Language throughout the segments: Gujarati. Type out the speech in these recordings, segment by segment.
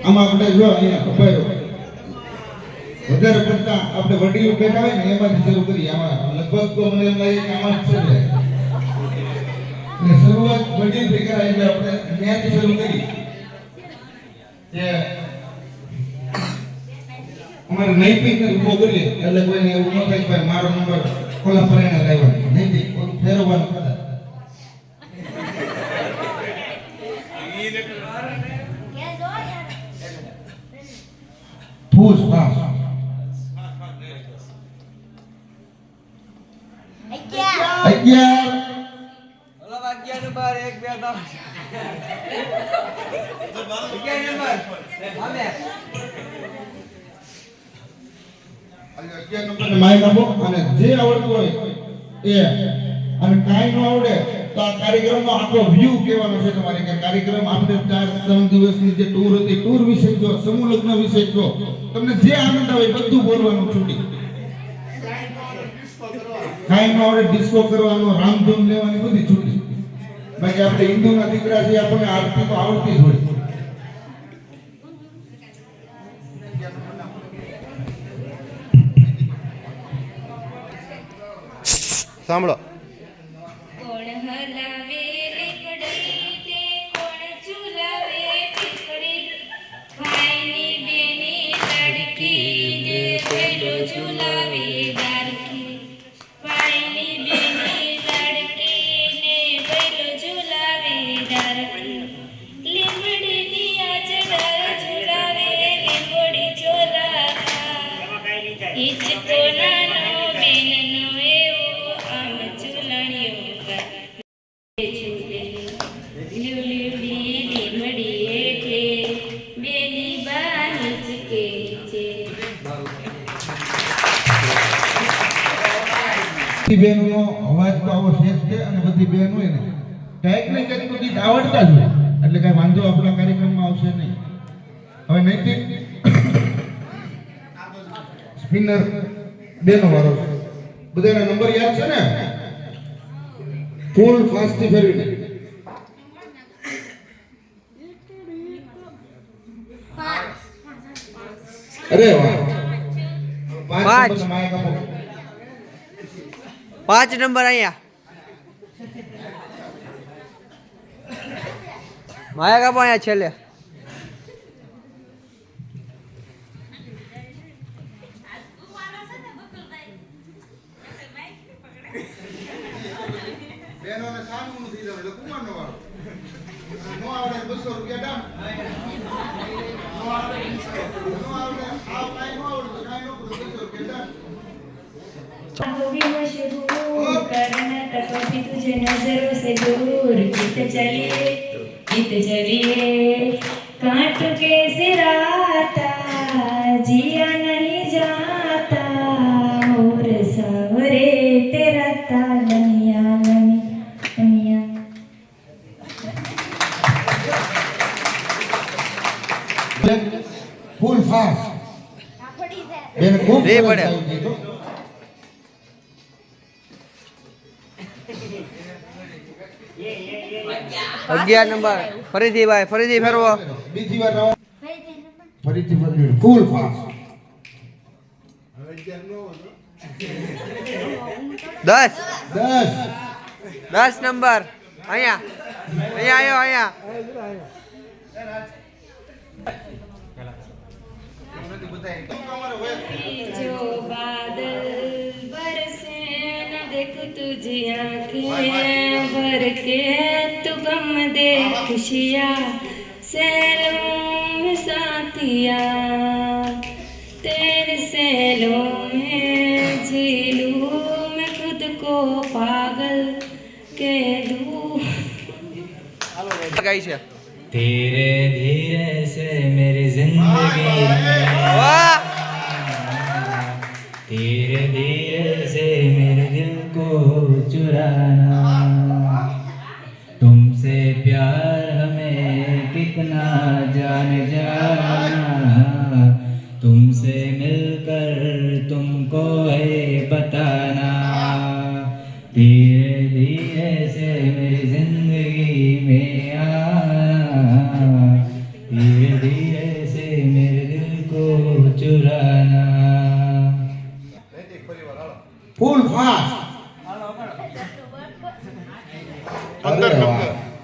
આમાં આપણે જો અહીંયા ખબર વધારે પડતા આપણે વડીલો બેઠા હોય ને એમાંથી શરૂ કરીએ. આમાં લગભગ તો મને એમ લાગે કે આમાં જ છે ને શરૂઆત વડીલ થી કરાય એટલે આપણે ત્યાંથી શરૂ કરી કે અમારે નૈતિક ઉભો કરીએ એટલે કોઈને એવું ન થાય કે મારો નંબર કોલા ફરેને લાવ્યો નૈતિક ફેરવવાનું કરે. ફૂસ પાસ 11 ઓલા 11 નંબર 1 2 3 11 નંબર અમે 11 નંબરને માઇક આપો અને જે આવડતું હોય એ અને કાઈ ન આવડે તો આ કાર્યક્રમનો આખો વ્યૂ કહેવાનો છે તમારે કે કાર્યક્રમ આપણે 4-3 દિવસની જે ટૂર હતી ટૂર વિશે જો સમૂહ લગ્ન વિશે જો તમને જે આનંદ આવે બધું બોલવાનું છૂટી. કાઈ ન આવડે ડિસ્કો કરવાનો રામધૂન લેવાની બધી છૂટી. બાકી આપણે હિન્દુના દીકરા છે આપણને આરતી તો આવડતી જ હોય. સાંભળો. કોણ હલાવે રેકડી તે કોણ ચુલાવે પીપળી ભાઈની બેની લડકી ને પેલો ચુલાવે દારકી ભાઈની બેની લડકી ને પેલો ચુલાવે દારકી લીમડીની આચડાર ચુલાવે લીમડી ચોલા ઈચકો નાનો બેનનો એવો બહેનોનો અવાજ તો આવો શેષ છે અને બધી બહેન હોય ને કંઈક ને કંઈક તો ગીત આવડતા જ હોય એટલે કઈ વાંધો આપણા કાર્યક્રમમાં આવશે નહીં. હવે નૈતિક સ્પિનર બેનો વારો છે. બધાના નંબર યાદ છે ને? ફૂલ ફાસ્ટ થી ફેરવીને અરે વાહ 5 માઇક આપો. 5 નંબર અહીંયા માયા કાપો અહીંયા છેલ્લે. બેનોને સામું નથી જવાનું એટલે કુમારનો વારો. નો આવડે 200 રૂપિયા દાન. નો આવડે આ કાઈ નો આવડે તો કાઈ નો કરો 200 રૂપિયા દાન. भी मशहूर करना कभी तुझे नजरों से दूर गीत चलिए कांट के सिराता जिया नहीं जाता और सावरे तेरा तालनिया लनिया ફૂલ ફાસ્ટ બેન ખૂબ રે સરસ પડે. ગાયું ગીત હો. અગિયાર નંબર ફરીથી ભાઈ ફરીથી ફેરવો. બીજી વાર નવો ફરીથી ફરીથી ફૂલ ફાસ્ટ 10 10 નંબર અહીંયા અહીંયા આવ્યો અહીંયા जो बादल बरसे न देख तुझी आंखें भर के तू गम दे खुशियाँ सैलों में साथिया तेरे सैलों में झीलूं मैं खुद को पागल कह दूँ ગાય છે. धीरे धीरे से मेरी जिंदगी વાહ धीरे धीरे से मेरे दिल को चुराना तुमसे प्यार हमें कितना जान जाना तुमसे मिलकर तुमको है बताना धीरे धीरे से मेरी जिंदगी में आना धीरे धीरे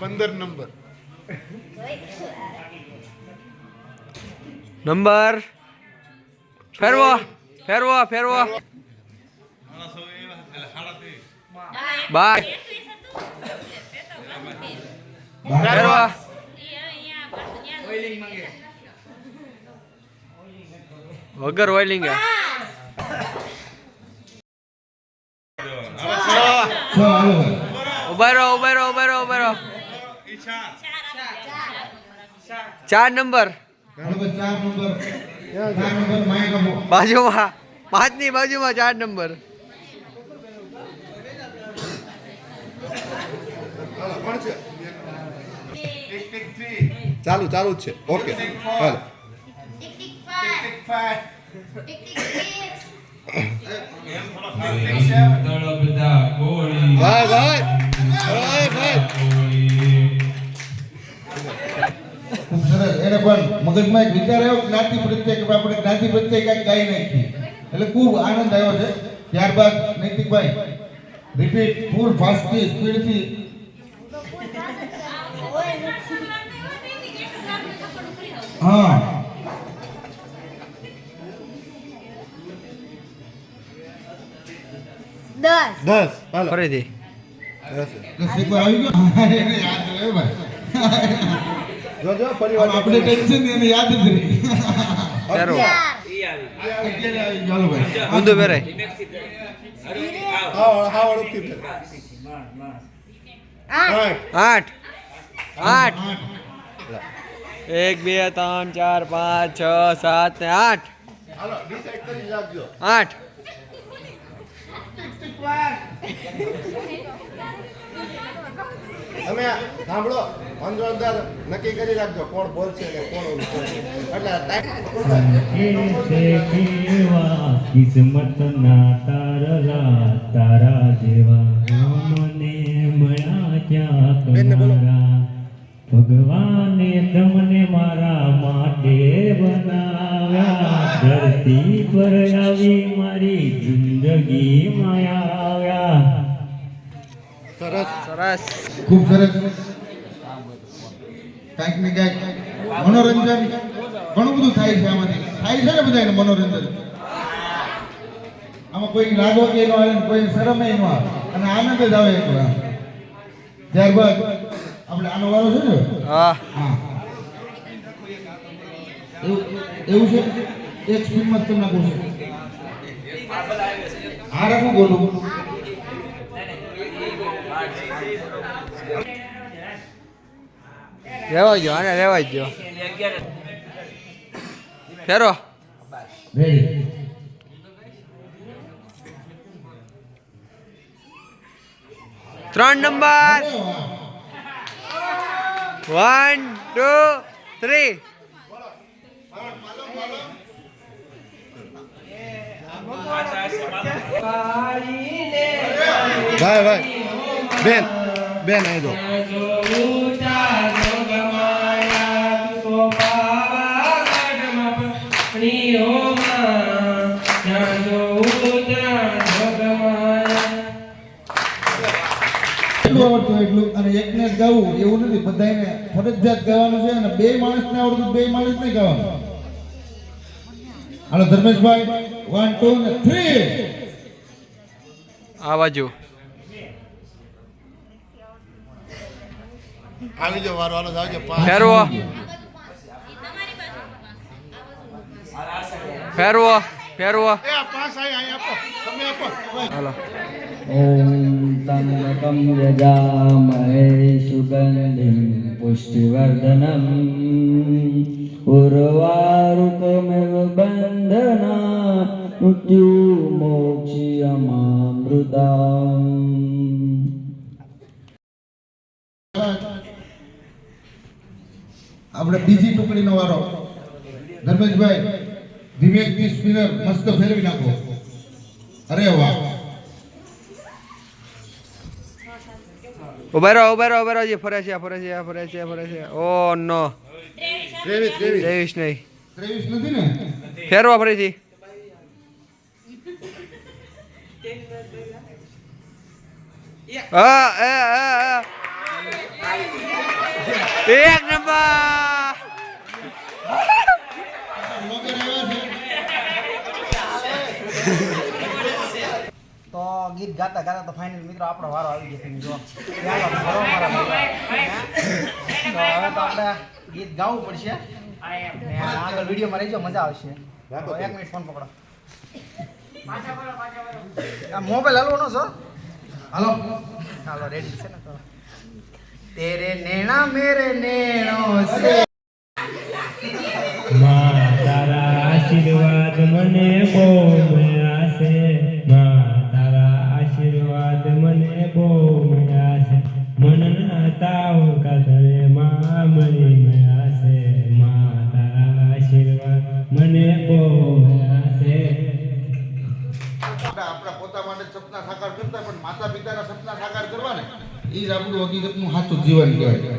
15 નંબર. નંબર ફેરવો ફેરવો ફેરવો 12 ફેરવો વગર ઓઇલિંગ ઉભા રહો ઉભા રહો ઉભા રહો ઉભા રહો 4 નંબર હાલો ભાઈ 4 નંબર માઇક આપો. બાજુમાં 5 ની બાજુમાં 4 નંબર કોણ છે? ચાલુ જ છે. ઓકે હાલો. ભાઈ ભાઈ ભાઈ ખૂબ સરસ. એને પણ મગજમાં એક વિચાર આવ્યો જ્ઞાતિ પ્રત્યે કે આપણે જ્ઞાતિ પ્રત્યે કંઈક ગાઈ નાખીએ, એટલે ખૂબ આનંદ આવ્યો છે. ત્યારબાદ નૈતિકભાઈ રિપીટ ફૂલ ફાસ્ટથી સ્પીડથી. હા 10 હાલો. ફરીથી 10. તો શીખવા આવી ગયો. એને યાદ રહે ભાઈ. જો પરિવાર આપણે ટેન્શન નહીં, એને યાદ જ રહી. ફેરવો અત્યારે આવી ગયો. હાલો ભાઈ ઊંધું ફેરાય હા ઓળખી ફેર. 8 8 1 2 3 4 5 6 7 ને 8 હાલો ડિસાઈડ કરી રાખજો. 8 તમે સાંભળો, અંદર નક્કી કરી રાખજો કોણ બોલશે ને કોણ ઓલું બોલશે. એટલે કિસ્મત ના તારલા તારા જેવા મને મળ્યા ક્યાં બેનને બોલો. તમારા ભગવાને તમને મારા માટે બનાવ્યા ધરતી પર આવી મારી જિંદગી માં આવ્યા. સરસ. સરસ ખૂબ સરસ. કાંઈક ને કાંઈક મનોરંજન ઘણું બધું થાય છે આમાંથી. થાય છે ને બધાને મનોરંજન. આમાં કોઈ લાગો કે નો આવે ને કોઈ શરમે નો આવે અને આનંદ જ આવે એકલા. ત્યારબાદ આપણે આનો વારો છે ને. હા હા એવું છે. એક સ્પીડમાં જ તમને કહું છું. આ રાખું બોલું. રહેવા જો આને રહેવા જ જો ફેરો રેડી. 3 નંબર 1 2 3 ભાઈ બેન બેન આવી દો. એટલું આવડતું એટલું, અને એકને જ ગાવું એવું નથી, બધાને ફરજિયાત ગાવાનું છે. અને બે માણસને આવડતું બે માણસ નહીં ગાવાનું. હાલો ધર્મેશભાઈ 1 2 ને 3. આ બાજુ આવી જાઓ વારો હાલો આવજો. ફેરવો ફેરવો ફેરવો એ આ પાસ અહીં આપો, તમે આપો. હાલો ॐ तं तं यजामहे सुगन्धिं पुष्टिवर्धनम् उर्वारुकमिव बन्धना मृत्युमोक्ष्यमामृताम्. આપણે બીજી ટુકડીનો વારો. ધર્મેશભાઈ વિવેકથી સ્પિનર મસ્ત ફેરવી નાખો. અરે વાહ. ઉભા રહો ઉભા રહો ઉભા રહો જે ફરે છે ફરે છે ફરે છે ફરે છે ઓ નો 23 23 નહીં 23 નથી ને. ફેરવો ફરીથી હા એક નંબર. બ્લોગર આવ્યા છે. તો ગીત ગાતા ગાતા તો ફાઇનલ મિત્રો આપણો વારો આવી ગયો છે જો ચાલો ભરો મારા ભાઈ. તો હવે તો આપણે ગીત ગાવું પડશે ને આગળ વિડીયોમાં રહેજો મજા આવશે. તો 1 મિનિટ ફોન પકડો. આ મોબાઈલ હાલવો નો છો હાલો હાલો રેડી છે ને તો તેરે નૈણા મેરે નૈણો સે માં તારા આશીર્વાદ મને બહુ મળ્યા છે માં તારા આશીર્વાદ મને બહુ મળ્યા છે મનના તાવ કાતરે માં મળી મળ્યા છે માં તારા આશીર્વાદ મને બહુ મળ્યા છે. આપણા પોતા માટે સપના સાકાર કરતા પણ માતા પિતાના સપના સાકાર કરવા ને એ જ આપણું હકીકતનું સાચું જીવન કહેવાય.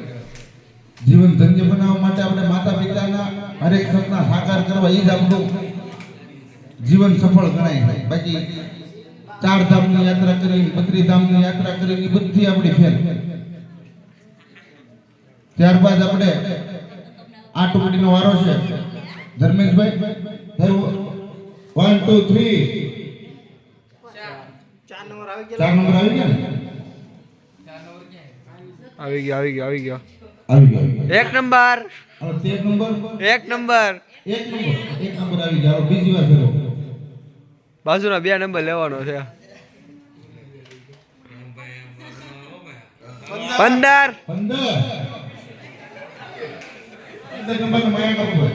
જીવન ધન્ય બનાવવા માટે આપણે માતા પિતાના હરેક સપના સાકાર કરવા એ જ આપણું જીવન સફળ ગણાય. બાકી 4 ધામની યાત્રા કરી 32 ધામની યાત્રા કરી એ બધી આપણી ફેલ. ત્યારબાદ આપણે આ ટુકડીનો વારો છે. ધર્મેશભાઈ 1 2 3 4 નંબર આવી 4 નંબર આવી ગયા ને? આવી ગયો આવી ગયો આવી ગયો. આવી ગયો. એક નંબર. હવે 13 નંબર એક નંબર. એક નંબર આવી ગયા. હવે બીજી વાર ફેરો. બાજુના 2 નંબર લેવાનો છે. 15. 15 નંબર માયા કાપુ.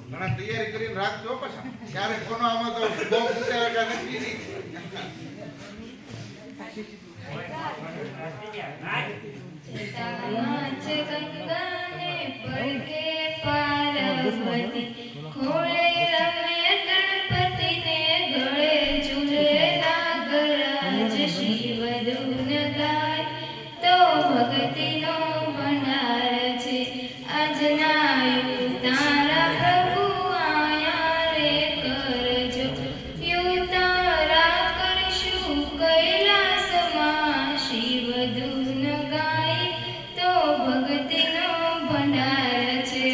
ઘણા તૈયારી કરીને રાખજો પાછા. ક્યારેક કોનો આમાં તો બહુ ઉતાવળ નથી નહીં. તાજ ગંગાને પડકે પાર્વતી ખોળે રમે ગણપતિને ગળે ઝૂલે નાગરાજ શિવ ધૂન ગાય તો ભક્તિનો ભંડાર છે આજના તારા પ્રભુ આયા રે કરજો યુતારા કરશું કૈલાસમાં શિવ ધૂન ગાય તો ભક્તિનો ભંડાર છે.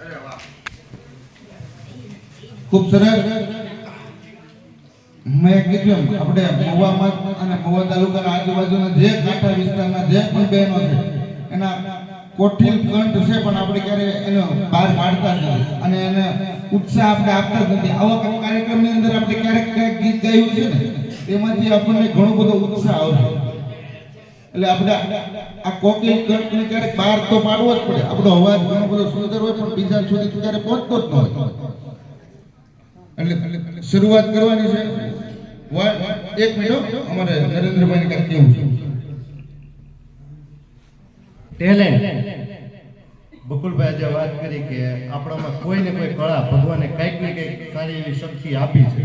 અરે વાહ. ખૂબ સરસ. મેં કીધું એમ આપણે મહુવામાં અને મહુવા તાલુકાના આજુબાજુના જે કાંઠા વિસ્તારના જે પણ બહેનો છે એના કોઠીલ કંઠ છે પણ આપણે ક્યારે એનો બહાર કાઢતા જ નથી અને એને ઉત્સાહ આપણે આપતા જ નથી. આવા કોઈ કાર્યક્રમની અંદર આપણે ક્યારેક ક્યારેક ગીત ગાયું છે ને તેમાંથી આપણને ઘણો બધો ઉત્સાહ આવશે. એટલે આપણે આ કોકિલ કંઠને ક્યારેક બહાર તો પાડવો જ પડે. આપણો અવાજ ઘણો બધો સુંદર હોય પણ બીજા સુધી ક્યારે પહોંચતો જ ન હોય. એટલે શરૂઆત કરવાની છે. 1 મિનિટ અમારે નરેન્દ્રભાઈને કંઈક કેવું છે. ટેલેન્ટ બકુલભાઈ આજે વાત કરી કે આપણામાં કોઈ ને કોઈ કળા ભગવાને કંઈક ને કંઈક સારી એવી શક્તિ આપી છે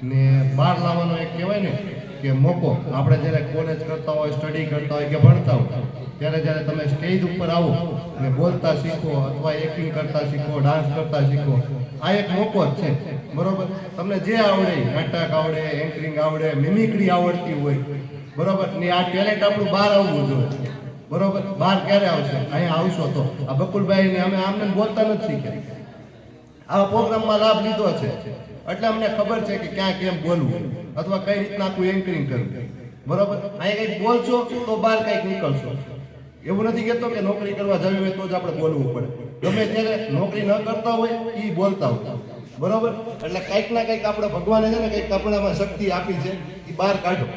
ને બહાર લાવવાનો એક કહેવાય ને કે મોકો. આપણે જ્યારે કોલેજ કરતા હોય સ્ટડી કરતા હોય કે ભણતા હોય ત્યારે જ્યારે તમે સ્ટેજ ઉપર આવો અને બોલતા શીખો અથવા એક્ટિંગ કરતા શીખો ડાન્સ કરતા શીખો આ એક મોકો જ છે. બરોબર. તમને જે આવડે નાટક આવડે એન્કરિંગ આવડે મિમિક્રી આવડતી હોય બરોબર ને આ ટેલેન્ટ આપણું બહાર આવવું જોઈએ. બરોબર. બહાર ક્યારે આવશે? અહીંયા આવશો તો. આ બકુલભાઈ ને અમે આમને બોલતા નથી શીખ્યા. આવા પ્રોગ્રામમાં લાભ લીધો છે એટલે અમને ખબર છે કે ક્યાં કેમ બોલવું અથવા કઈ રીતના આખું એન્કરિંગ કરવું. બરોબર. અહીંયા કંઈક બોલશો તો બહાર કંઈક નીકળશો. એવું નથી કહેતો કે નોકરી કરવા જવી હોય તો જ આપણે બોલવું પડે. ગમે ત્યારે નોકરી ન કરતા હોય એ બોલતા હોય. બરોબર. એટલે કંઈક ના કંઈક આપણે ભગવાને છે ને કંઈક આપણામાં શક્તિ આપી છે એ બહાર કાઢો.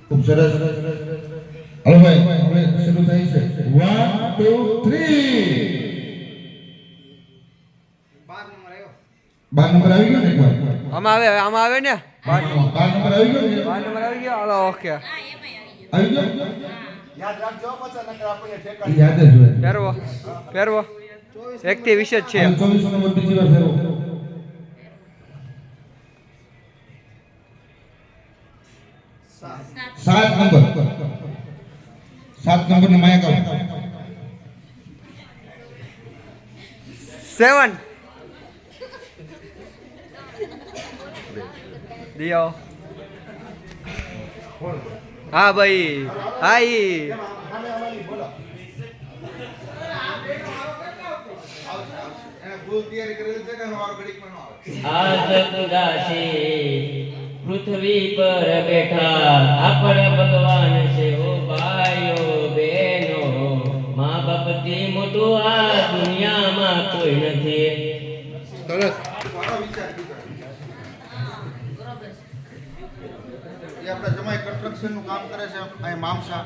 ખૂબ સરસ. હલો ભાઈ હવે શરૂ થાય છે. 1 2 3 12 નંબર આવી ગયો ને એકવાર. આમાં આવે ને 12 નંબર આવી ગયો ને? 12 નંબર આવી ગયો. Hello okay. આવી ગયો. યાદ રાખજો પાછા નકર આપણને એ ઠેકાણે યાદ જ હોય. ફેરવો ફેરવો. 1 થી 20 જ છે. 24 નંબર બીજી વાર ફેરવો. 7 નંબર 7 નંબર ને માયા કાઢો. 7 દિયો હા ભાઈ હા ઈ એને ફૂલ તૈયારી કરેલી છે કે હવાર ઘડીકમાં ન આવે આજ ઉદાસે પૃથ્વી પર બેઠા આપણે ભગવાન છે ઓ ભાઈઓ બહેનો મા બાપથી મોટું આ દુનિયામાં કોઈ નથી. સરસ. મારો વિચાર બીજો એ આપણા જમાઈ કન્સ્ટ્રક્શન નું કામ કરે છે અહીં મામસા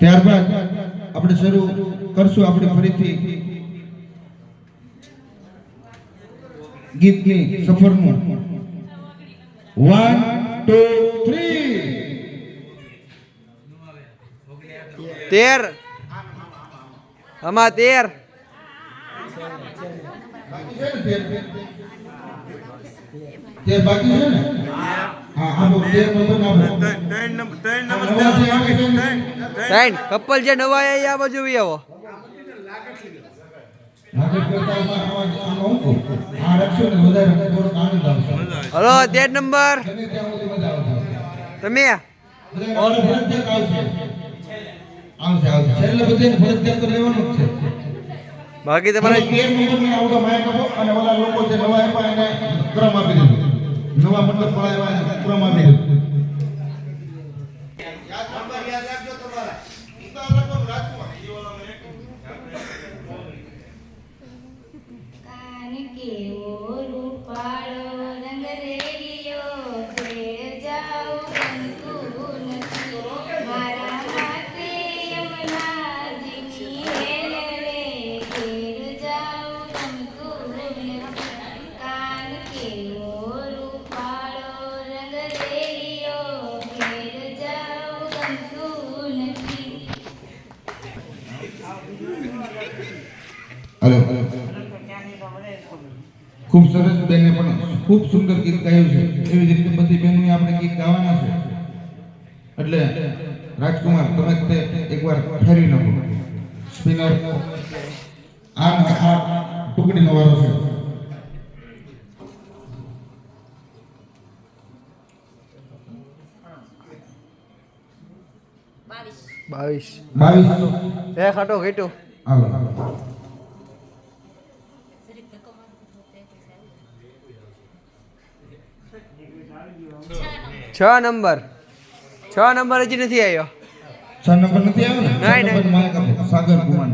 ત્યારબાદ આપણે શરૂ કરશું આપણે ફરીથી ગીતની સફરનું 1 2 3 13 આમાં 13 તે બાકી છે ને હા આ 13 નંબર નાખો ત્રણ કપલ જે નવા આયા આ બાજુ વી આવો હલો 13 નંબર તમે બાકી તમારે નવા મતલબ ક્રમ આપી દીધો કાન કેવો રૂપાળો રંગ રેડિયો ખેડ જાઉં ગમતું નથી મારા માટે યમુનાજીની હેલ રે ખેડ જાઉં ગમતું નથી કાન કેવો રૂપાળો રંગ રેડિયો ખેડ જાઉં ગમતું નથી. हेलो खूब सरस बेने पण खूब सुंदर गीत गाયું છે એવી જ રીતે બધી બહેનોએ આપણે ગીત ગાવાના છે એટલે રાજકુમાર તમે તે એકવાર ફેરવી નાખો સ્પિનર આ ટુકડીનો વારો છે બાવીસ 22 એ ખાટો ઘેટો હાલો 6 નંબર હજી નથી આવ્યો 6 નંબર નથી આવ્યો ને નહીં, 6 નંબર માયા કાપો સાગર કુમાર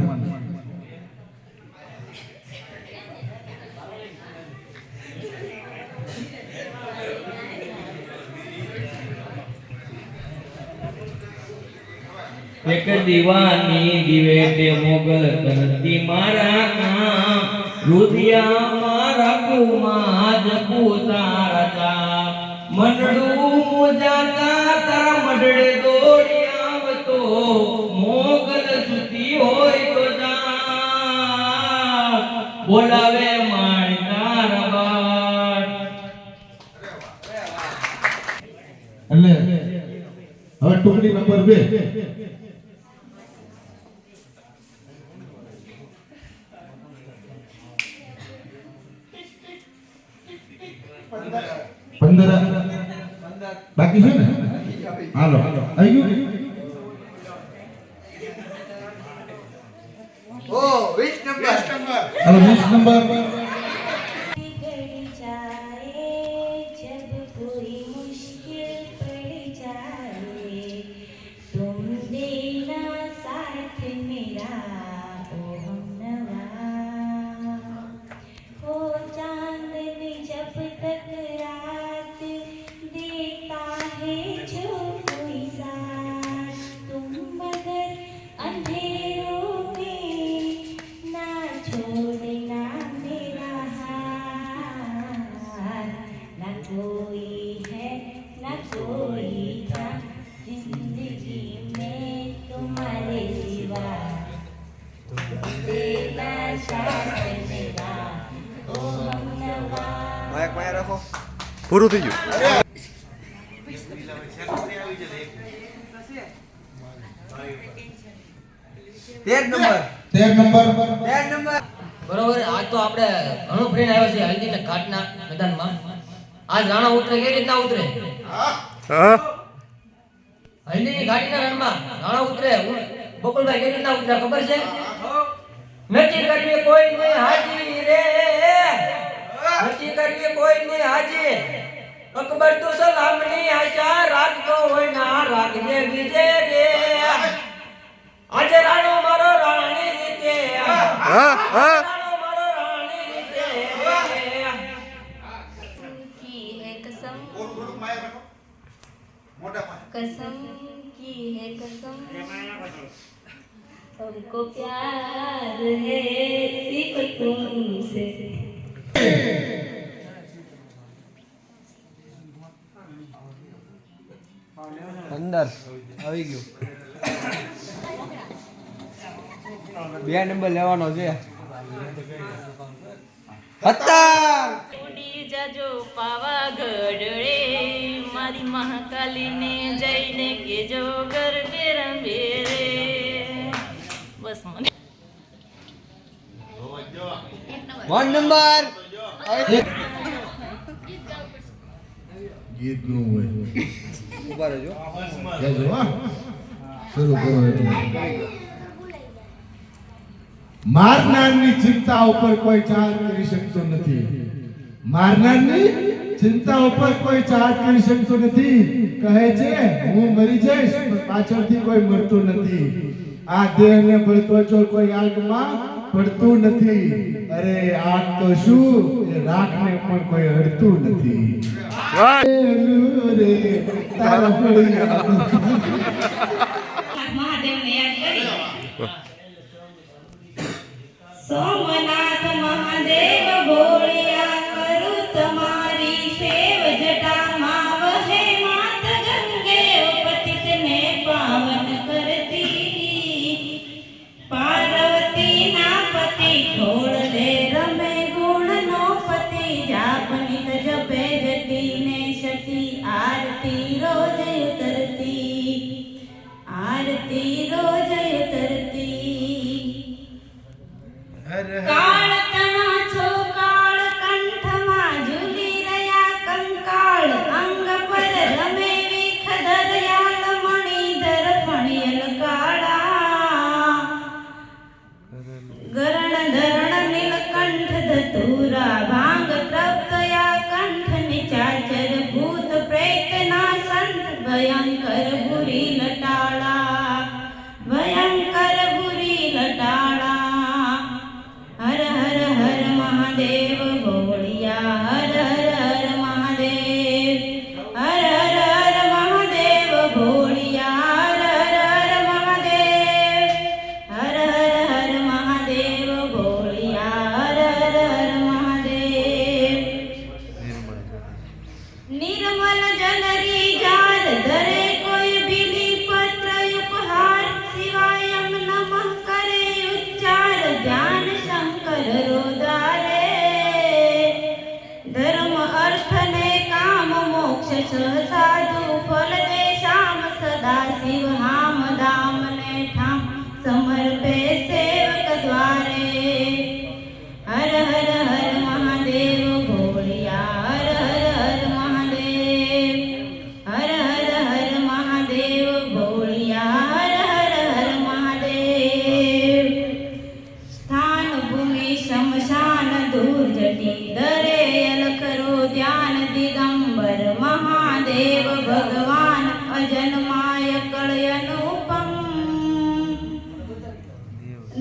એક દીવાની દિવેટે મોગલ કરતી મારા કામ રુધિયા મારા કુમાજ પુતારા મંડળું મોજાતા તારા મડળે દોડી આવતો મોગલ સુતી હોય તો જા બોલાવે માણકા રબાટ. એટલે હવે ટુકડી નંબર 2 15 બાકી છે ને હાલો આવી ગયું ઓ 20 નંબર હાલો 20 નંબર बिगड़ जाए जब कोई मुश्किल पड़ जाए तुम देना साथ मेरा ओ हमनवा हो चांदनी जब तक रात देता है जो कोई साथ तुम मगर अंधेरों में ना छोड़ना मेरा हाथ ना कोई है ना कोई था जिंदगी में तुम्हारे सिवा तेरा साथ मेरा ओ हमनवा. માયક માયા રાખો પૂરું થઈ ગયું 13 નંબર બરોબર. આજ તો આપણે ઘણો ફ્રેન્ડ આવ્યો છે હલ્દીના ઘાટના મેદાનમાં. આજ રાણા ઉતરે કેવી રીતના ઉતરે? હા હલ્દીની ઘાટીના રણમાં રાણા ઉતરે. બકુલભાઈ કેવી રીતના ઉતરે ખબર છે? નથી કરવી કોઈને હાજી રે, નથી કરવી કોઈને હાજી. અકબર તું સલામની આશા રાખતો હોય ના રાખજે વિજય રે. આજે રાણો મારો રાણી રીતે, હા હા રાણો મારો રાણી રીતે. की है कसम, મોટા પાયે कसम की है कसम, हमको प्यार है सिर्फ तुमसे. 15 આવી ગયું. 2 નંબર લેવાનો છે. 17 ઉડી જાજો પાવાગઢ રે, મારી મહાકાલીને જઈને કેજો ગરબે રમે રે. બસ મને 1 નંબર ગીત નું હોય ઉભા રહેજો. જજો હા શરૂ કરો એટલે મારનારની ચિંતા ઉપર કોઈ ચાર્જ કરી શકતો નથી. મારનારની ચિંતા ઉપર કોઈ ચાર્જ કરી શકતો નથી. કહે છે હું મરી જઈશ પણ પાછળથી કોઈ મરતું નથી. આ દેહને બળતો જો કોઈ આગમાં પડતું નથી. અરે આગ તો શું એ રાખને પણ કોઈ હડતું નથી. રે તારા પડી મહાદેવને યાદ કરી. સોમનાથ મહાદેવ ભોળિયા કરું તમારી સેવ, જટામાં વહે માત ગંગે પતિતને પાવન કરતી. પાર્વતી ના પતિ છોડ દે રમે ગુણનો પતિ, જાપનિત જપે જતી ને સતી, આરતી રોજ ઉતરતી, આરતી રોજ ઉતરતી. કાળ તણા છો કાળ કંઠમાં ઝૂલી રહ્યા કંકાળ, અંગ પર રમે વિખ દરિયાળ મણિધર ફણિયલ કાળા. ગરણ ધરણ નીલકંઠ ધતુરા ભાંગ તૃપ્તયા કંઠ નિચાચર, ભૂત પ્રેત ના સંત ભયંકર બુરી લટાળા, ભયંકર બુરી લટાળા. હર હર હર મહાદેવ ભોળિયા, હર હર હર મહાદેવ, હર હર હર મહાદેવ ભોળિયા, હર હર હર મહાદેવ, હર હર હર મહાદેવ ભોળિયા, હર હર હર મહાદેવ. નિર્મલ જલરી જાર ધરે કોઈ બીલી પત્ર ઉપહાર, શિવાયમ નમઃ કરે ઉચ્ચાર, ધ્યાન શંકર રોદારે. ધર્મ અર્થ ને કામ મોક્ષ સાધુ ફલ દે શ્યામ, સદા શિવ હામ દામ ને ઠામ સમર્પે સેવક દ્વારે. હર હર હર મહાદેવ ભોળિયા, હર હર હર મહાદેવ, હર હર હર મહાદેવ ભોળિયા, હર હર હર મહાદેવ. સ્થાન ભૂમિ શમશાન દૂર જટી, દરે અલખ રો ધ્યાન દિગંબર મહાદેવ ભગવાન, અજન્માય કળયનુપમ.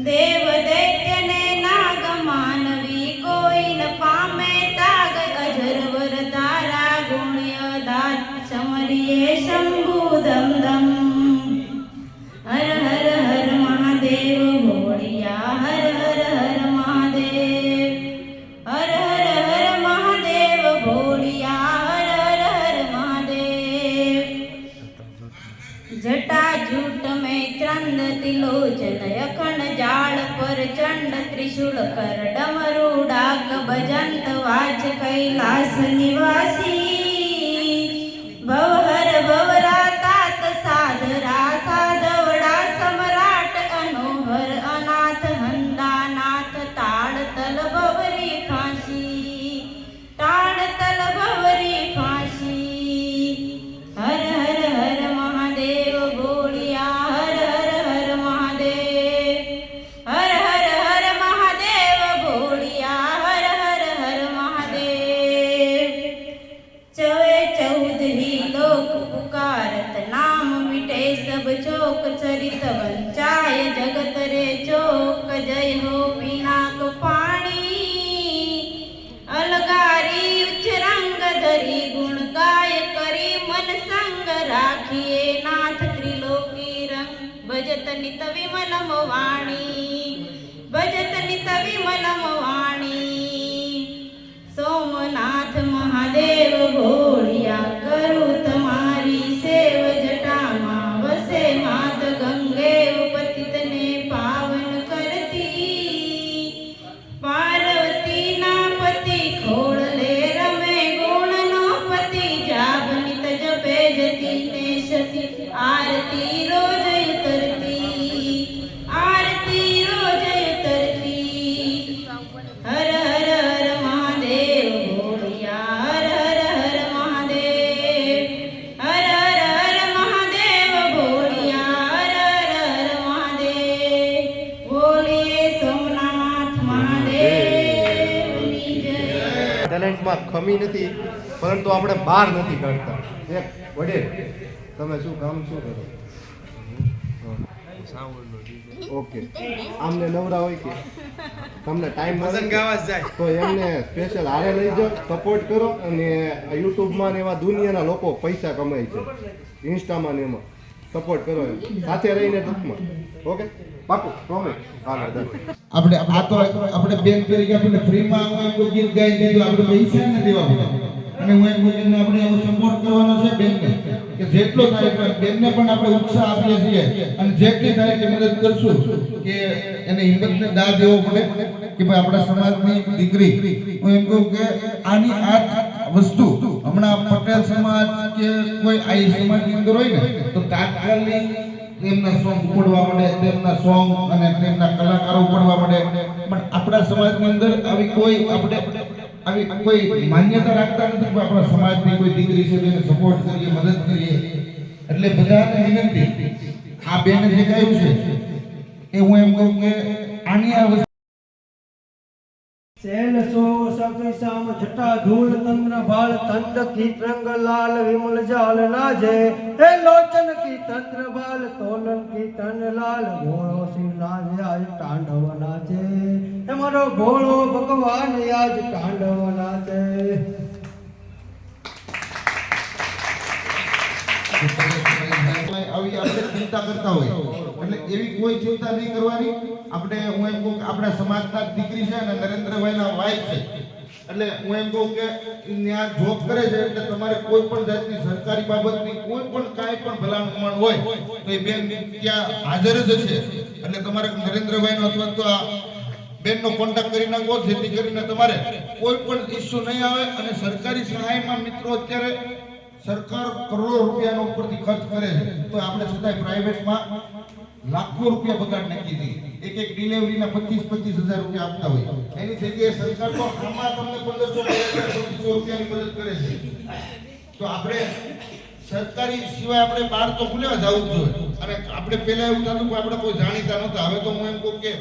દેવ દૈત્ય ને નાગ માનવી કોઈ ન પામે તાગ, અજરવર તારા ગુણ્ય દાત સમરીએ શંભુ દમ દમ. હર હર હર મહાદેવ ભોળિયા, હર હર હર મહાદેવ, હર હર હર મહાદેવ ભોળિયા, હર હર હર મહાદેવ. જટા જૂટ में चंद तिलोचन, अखंड जाल पर चंड त्रिशूल कर, डमरू डाक भजंत वाच कैलास निवासी. भवहर भवरा तात साधरा साधवड़ा सम्राट अनोहर, નિત વિમલમ વાણી ભજત નિત વિમલમ વાણી સોમનાથ મહાદેવ ભોળિયા કરું તમારી સેવ જટામાં વસે માત ગંગે પતિતને પાવન કરતી પાર્વતીના પતિ ખોળલે રમે ગુણનો પતિ જાબનિત જપે જતી ને સતી આરતી રોજ ઉતરતી આરતી રોજ ઉતરતી હર હર હર મહાદેવ ભોળિયા હર હર હર મહાદેવ હર હર હર મહાદેવ ભોળિયા હર હર હર મહાદેવ બોલીએ સોમનાથ મહાદેવની જય ટેલેન્ટમાં ખમી નથી, પરંતુ આપણે બહાર નથી કાઢતા. એક વડેલ, તમે શું કામ શું કરો? ઓકે, આમને નવરા હોય કે તમને ટાઈમ મળે તો એમને સ્પેશિયલ હારે લઈ જાઓ, સપોર્ટ કરો. અને યુટ્યુબમાં ને એવા દુનિયાના લોકો પૈસા કમાય છે, ઇન્સ્ટામાં ને એમાં સપોર્ટ કરો એમ સાથે રહીને ટૂંકમાં. ઓકે, પાકું પ્રોમિસ. હાલો દસ આપણે આ તો આપણે બેન તરીકે આપણે ફ્રીમાં હું એમ ગીત ગાઈ દીધું, આપણે પૈસા ન દેવા પડે. અને હું એમ કહું કે આપણે એવો સપોર્ટ કરવાનો છે બેનને, કે જેટલો થાય એટલો બેનને પણ આપણે ઉત્સાહ આપીએ છીએ અને જેટલી થાય એટલી મદદ કરશું કે એને હિંમતને દાદ દેવો પડે કે ભાઈ આપણા સમાજની દીકરી. હું એમ કહું કે આની આ વસ્તુ હમણાં પટેલ સમાજ કે કોઈ આઈ સમાજની અંદર હોય ને તો તાત્કાલિક તેમના સોંગ ઉપડવા મળે, તેમના સોંગ અને તેમના કલાકારો ઉપડવા મળે. પણ આપણા સમાજની અંદર આવી કોઈ આપણે આવી કોઈ માન્યતા રાખતા નથી કે આપણા સમાજની કોઈ દીકરી છે તેને સપોર્ટ કરીએ, મદદ કરીએ. એટલે બધાને વિનંતી, આ બેને જે કહ્યું છે એ હું એમ કહું કે આની આ વસ્તુ સેલ સો સકલ શામ જટા ધૂળ તંદ્ર ભાળ તંડ કી ત્રંગ લાલ વિમલ જાલ નાજે હે લોચન કી તંદ્ર ભાલ તોલન કી તન લાલ ઘોડો સિંહ નાજે આજ તાંડવ નાચે હે મારો ઘોડો ભગવાન આજ તાંડવ નાચે. આવી આપણે ચિંતા કરતા હોય એટલે એવી કોઈ ચિંતા નહીં કરવાની. આપણે હું એમ કહું કે આપણા સમાજના દીકરી છે અને નરેન્દ્રભાઈના વાઇફ છે, એટલે હું એમ કહું કે ત્યાં જોબ કરે છે એટલે તમારે કોઈ પણ જાતની સરકારી બાબતની કોઈ પણ કાંઈ પણ ભલામણ હોય તો એ બેન ત્યાં હાજર જ છે. એટલે તમારે નરેન્દ્રભાઈનો અથવા તો આ બેનનો કોન્ટેક્ટ કરી નાખો, જેથી કરીને તમારે કોઈ પણ ઇસ્યુ નહીં આવે. અને સરકારી સહાયમાં મિત્રો અત્યારે સરકાર કરોડો રૂપિયાનો ઉપરથી ખર્ચ કરે છે, તો આપણે છતાંય પ્રાઇવેટમાં લાખો રૂપિયા બગાડ નાખી દીધી. એક એક ડિલિવરીના 25,000 રૂપિયા આપતા હોય, એની જગ્યાએ સરકાર તો આમાં તમને 1,500-2,500 રૂપિયાની મદદ કરે છે. તો આપણે સરકારી સિવાય આપણે બહાર તો ખુલ્લેવા જવું જ જોઈએ. અને આપણે પહેલા એવું થતું કે આપણે કોઈ જાણીતા નહોતા, હવે તો હું એમ કહું કે